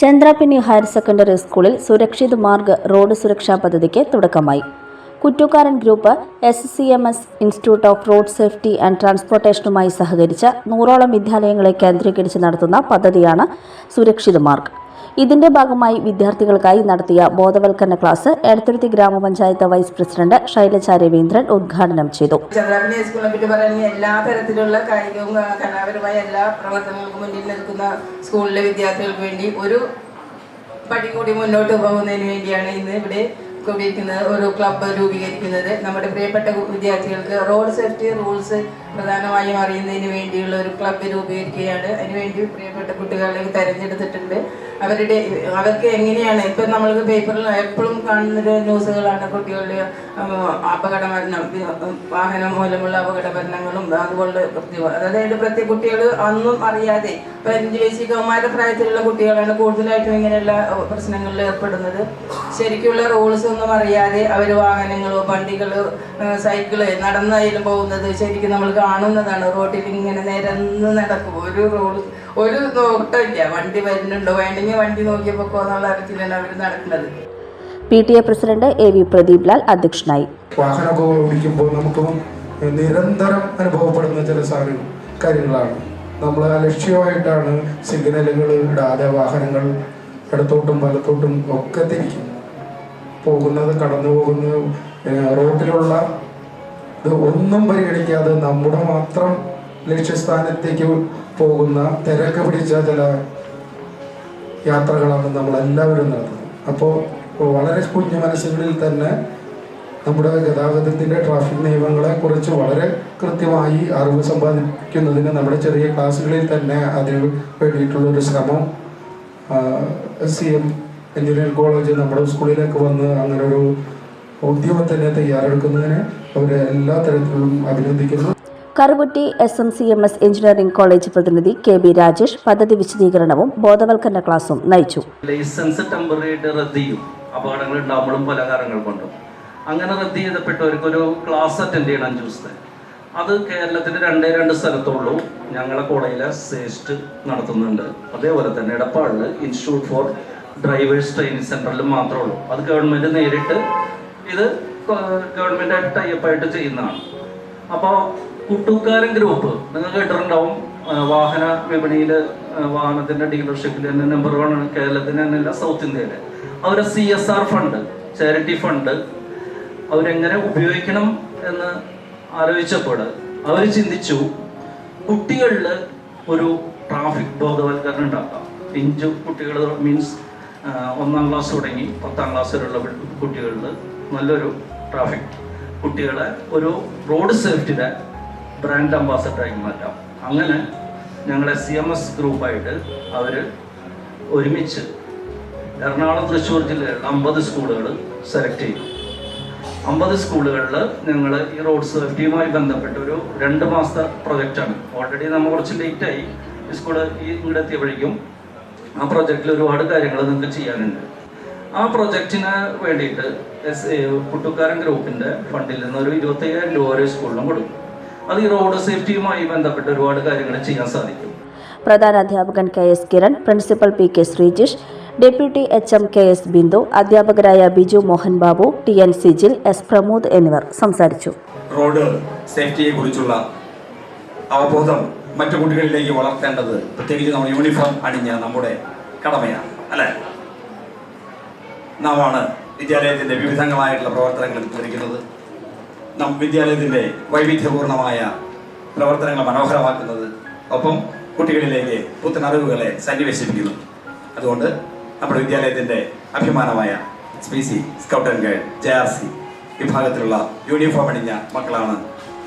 Chandrapinni higher secondary സ്കൂളിൽ Surakshit Marg road സുരക്ഷാ പദ്ധതിക്ക് തുടക്കമായി. Kuttukaran group SCMS institute of road safety and ട്രാൻസ്പോർട്ടേഷനുമായി സഹകരിച്ച 100ഓളം വിദ്യാലയങ്ങളെ കേന്ദ്രീകരിച്ച് നടത്തുന്ന പദ്ധതിയാണ് സുരക്ഷിത് മാർഗ്. ഇതിന്റെ ഭാഗമായി വിദ്യാർത്ഥികൾക്കായി നടത്തിയ ബോധവൽക്കരണ ക്ലാസ് എടത്തുരുത്തി ഗ്രാമപഞ്ചായത്ത് വൈസ് പ്രസിഡന്റ് ശൈലജ രവീന്ദ്രൻ ഉദ്ഘാടനം ചെയ്തു. ചന്ദ്രാപിന്നി സ്കൂളിനെ പറ്റി പറയുകയാണെങ്കിൽ എല്ലാ തരത്തിലുള്ള കായികവും കലാപരമായ എല്ലാ പ്രവർത്തനങ്ങൾക്കും മുന്നിൽ നിൽക്കുന്ന സ്കൂളിലെ വിദ്യാർത്ഥികൾക്ക് വേണ്ടി ഒരു പടി കൂടി മുന്നോട്ട് പോകുന്നതിന് വേണ്ടിയാണ് ഇന്ന് ഇവിടെ ഉപയോഗിക്കുന്നത് ഒരു ക്ലബ്ബ് രൂപീകരിക്കുന്നത്. നമ്മുടെ പ്രിയപ്പെട്ട വിദ്യാർത്ഥികൾക്ക് റോഡ് സേഫ്റ്റി റൂൾസ് പ്രധാനമായും അറിയുന്നതിന് വേണ്ടിയുള്ള ഒരു ക്ലബ്ബ് രൂപീകരിക്കുകയാണ്. അതിനുവേണ്ടി പ്രിയപ്പെട്ട കുട്ടികളെ തിരഞ്ഞെടുത്തിട്ടുണ്ട്. അവർക്ക് എങ്ങനെയാണ് ഇപ്പം നമ്മൾക്ക് പേപ്പറിൽ എപ്പോഴും കാണുന്നൊരു ന്യൂസുകളാണ് കുട്ടികളുടെ അപകട മരണം, വാഹനം മൂലമുള്ള അപകട മരണങ്ങളും അതുപോലെ അതായത് കുട്ടികൾ ഒന്നും അറിയാതെ 15 വയസ്സ് കൗമാര പ്രായത്തിലുള്ള കുട്ടികളാണ് കൂടുതലായിട്ടും ഇങ്ങനെയുള്ള പ്രശ്നങ്ങളിൽ ഏർപ്പെടുന്നത്. ശരിക്കുള്ള റൂൾസ് ഒന്നും അറിയാതെ അവർ വാഹനങ്ങളോ വണ്ടികളോ സൈക്കിള് നടന്നായാലും പോകുന്നത് ശരിക്കും നമ്മൾ കാണുന്നതാണ്. റോഡിൽ ഇങ്ങനെ നിരന്ന് നടക്കും, ഒരു നോട്ടമില്ല, വണ്ടി വരുന്നുണ്ടോ വേണമെങ്കിൽ വണ്ടി നോക്കിയപ്പോൾ എന്നുള്ള അറിച്ചിലാണ് അവർ നടക്കുന്നത്. PTA president AV Pradeep Lal അധ്യക്ഷനായി. വാഹനമൊക്കെ ഓടിക്കുമ്പോൾ നമുക്ക് നിരന്തരം അനുഭവപ്പെടുന്ന ചില കാര്യങ്ങളാണ്. നമ്മൾ അലക്ഷ്യമായിട്ടാണ് സിഗ്നലുകൾ ഇടാതെ വാഹനങ്ങൾ ഇടത്തോട്ടും വലത്തോട്ടും ഒക്കെ തിരിക്കും പോകുന്നത്, കടന്നു പോകുന്നത്. റോഡിലുള്ള ഇത് ഒന്നും പരിഗണിക്കാതെ നമ്മുടെ മാത്രം ലക്ഷ്യസ്ഥാനത്തേക്ക് പോകുന്ന തിരക്ക് പിടിച്ച ചില യാത്രകളാണ് നമ്മളെല്ലാവരും നടത്തുന്നത്. അപ്പോൾ വളരെ കുഞ്ഞു മനസ്സുകളിൽ തന്നെ നമ്മുടെ ഗതാഗതത്തിൻ്റെ ട്രാഫിക് നിയമങ്ങളെ കുറിച്ച് വളരെ കൃത്യമായി അറിവ് സമ്പാദിക്കുന്നതിന് നമ്മുടെ ചെറിയ ക്ലാസ്സുകളിൽ തന്നെ അതിന് വേണ്ടിയിട്ടുള്ളൊരു ശ്രമം SCM എഞ്ചിനീയറിംഗ് കോളേജ് നമ്മുടെ സ്കൂളിലേക്ക് വന്ന് അങ്ങനെ ഒരു ഉദ്യമത്തിനെ തയ്യാറെടുക്കുന്നതിന് അവരെ എല്ലാ തരത്തിലും അഭിനന്ദിക്കുന്നു. കറുകുറ്റി SMCMS എഞ്ചിനീയറിംഗ് കോളേജ് പ്രതിനിധി KB രാജേഷ് പദ്ധതി വിശദീകരണവും ബോധവൽക്കരണ ക്ലാസും നയിച്ചു. ലൈസൻസ് ടെമ്പററിയായിട്ട് റദ്ദ് ചെയ്യും, അപകടങ്ങൾ ഉണ്ടാകുമ്പോഴും പല കാരണങ്ങൾ കൊണ്ടും. അങ്ങനെ റദ്ദ് ചെയ്തപ്പെട്ടവർക്കൊരു ക്ലാസ് അറ്റൻഡ് ചെയ്യണം 5 ദിവസത്തെ. അത് കേരളത്തിൽ 2 സ്ഥലത്തുള്ളൂ. ഞങ്ങളെ കോളേജിലെ സേസ്റ്റ് നടത്തുന്നുണ്ട്. അതേപോലെ തന്നെ എടപ്പാളിൽ ഇൻസ്റ്റിറ്റ്യൂട്ട് ഫോർ ഡ്രൈവേഴ്സ് ട്രെയിനിങ് സെന്ററിലും മാത്രമേ ഉള്ളൂ. അത് ഗവൺമെന്റ് നേരിട്ട് ഇത് ഗവൺമെന്റായിട്ട് ടൈപ്പായിട്ട് ചെയ്യുന്നതാണ്. അപ്പോൾ കുട്ടൂക്കാരൻ ഗ്രൂപ്പ് നിങ്ങൾ കേട്ടിട്ടുണ്ടാവും. വാഹന വിപണിയിൽ വാഹനത്തിന്റെ ഡീലർഷിപ്പിൽ തന്നെ നമ്പർ 1 ആണ് കേരളത്തിന് തന്നെയല്ല, സൗത്ത് ഇന്ത്യയിലെ. അവരെ CSR ഫണ്ട്, ചാരിറ്റി ഫണ്ട് അവരെങ്ങനെ ഉപയോഗിക്കണം എന്ന് ആലോചിച്ചപ്പോൾ അവർ ചിന്തിച്ചു, കുട്ടികളിൽ ഒരു ട്രാഫിക് ബോധവൽക്കരണം ഉണ്ടാക്കാം. പിഞ്ചു കുട്ടികൾ മീൻസ് 1ാം ക്ലാസ് തുടങ്ങി 10ാം ക്ലാസ് വരെയുള്ള കുട്ടികളിൽ നല്ലൊരു ട്രാഫിക് കുട്ടികളെ ഒരു റോഡ് സേഫ്റ്റിയുടെ ബ്രാൻഡ് അംബാസഡറാക്കി മാറ്റാം. അങ്ങനെ ഞങ്ങൾ SCMS ഗ്രൂപ്പായിട്ട് അവർ ഒരുമിച്ച് എറണാകുളം തൃശ്ശൂർ ജില്ലയിൽ 50 സ്കൂളുകൾ സെലക്ട് ചെയ്തു. 50 സ്കൂളുകളിൽ ഞങ്ങൾ ഈ റോഡ് സേഫ്റ്റിയുമായി ബന്ധപ്പെട്ട ഒരു 2 മാസത്തെ പ്രൊജക്റ്റാണ്. ഓൾറെഡി നമ്മൾ കുറച്ച് ലേറ്റായി ഈ സ്കൂള് ഇവിടെ എത്തിയപ്പോഴേക്കും. ആ പ്രൊജക്റ്റിൽ ഒരുപാട് കാര്യങ്ങൾ നിങ്ങൾക്ക് ചെയ്യാനുണ്ട്. ആ പ്രൊജക്റ്റിന് വേണ്ടിയിട്ട് കുട്ടൂക്കാരൻ ഗ്രൂപ്പിന്റെ ഫണ്ടിൽ നിന്ന് ഒരു 25,000 രൂപ ഓരോ സ്കൂളിലും കൊടുക്കും. അത് ഈ റോഡ് സേഫ്റ്റിയുമായി ബന്ധപ്പെട്ട് ഒരുപാട് കാര്യങ്ങൾ ചെയ്യാൻ സാധിക്കും. പ്രധാന അധ്യാപകൻ KS Kiran, principal PK Sreejish, deputy HM KS Bindu, അധ്യാപകരായ ബിജു മോഹൻ ബാബു, TN സിജിൽ, S പ്രമോദ് എന്നിവർ സംസാരിച്ചു. റോഡ് സേഫ്റ്റിയെ കുറിച്ചുള്ള അവബോധം മറ്റു കുട്ടികളിലേക്ക് വളർത്തേണ്ടത് പ്രത്യേകിച്ച് നമ്മൾ യൂണിഫോം അണിഞ്ഞ നമ്മുടെ കടമയാണ്, അല്ലേ? നാമാണ് വിദ്യാലയത്തിൻ്റെ വിവിധങ്ങളായിട്ടുള്ള പ്രവർത്തനങ്ങൾ പിന്തുണയ്ക്കുന്നത്. വിദ്യാലയത്തിൻ്റെ വൈവിധ്യപൂർണമായ പ്രവർത്തനങ്ങൾ മനോഹരമാക്കുന്നത്, ഒപ്പം കുട്ടികളിലേക്ക് പുത്തനറിവുകളെ സന്നിവേശിപ്പിക്കുന്നു. അതുകൊണ്ട് നമ്മുടെ വിദ്യാലയത്തിൻ്റെ അഭിമാനമായ SPC scout and guide JRC വിഭാഗത്തിലുള്ള യൂണിഫോം അണിഞ്ഞ മക്കളാണ്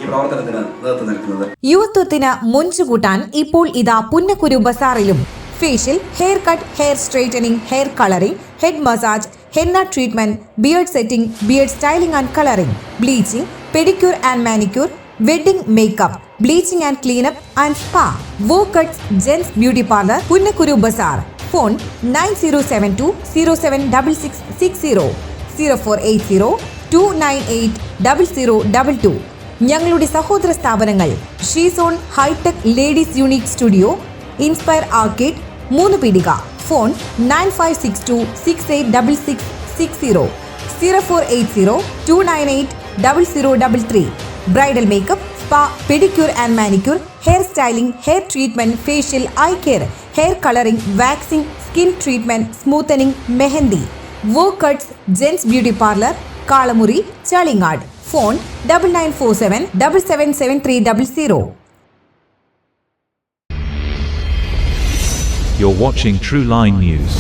ഈ പ്രവർത്തനത്തിന് നേതൃത്വം നൽകുന്നത്. യുവത്വത്തിന് മുൻചുകൂട്ടാൻ ഇപ്പോൾ ഇതാ പുന്നക്കുരു ബസാറിലും facial, hair cut, hair straightening, hair colouring, head massage, henna treatment, beard setting, beard styling and colouring, bleaching, pedicure and manicure, wedding makeup, bleaching and cleanup and spa, wow cuts, gents beauty parlour, Punnakkuru Bazar. Phone 9072 076660 0480 298 0022. ഞങ്ങളുടെ സഹോദര സ്ഥാപനങ്ങൾ she zone hitech ladies unique studio, inspire arcade, 3 പീടിക. Phone 9562686660 048029800033. Bridal makeup, spa, pedicure and manicure, hair styling, hair treatment, facial, eye care, hair coloring, waxing, skin treatment, smoothening, mehendi. Work cuts, gents beauty parlor, Kalamuri, Chalingad. Phone 9947 777300. You're watching True Line News.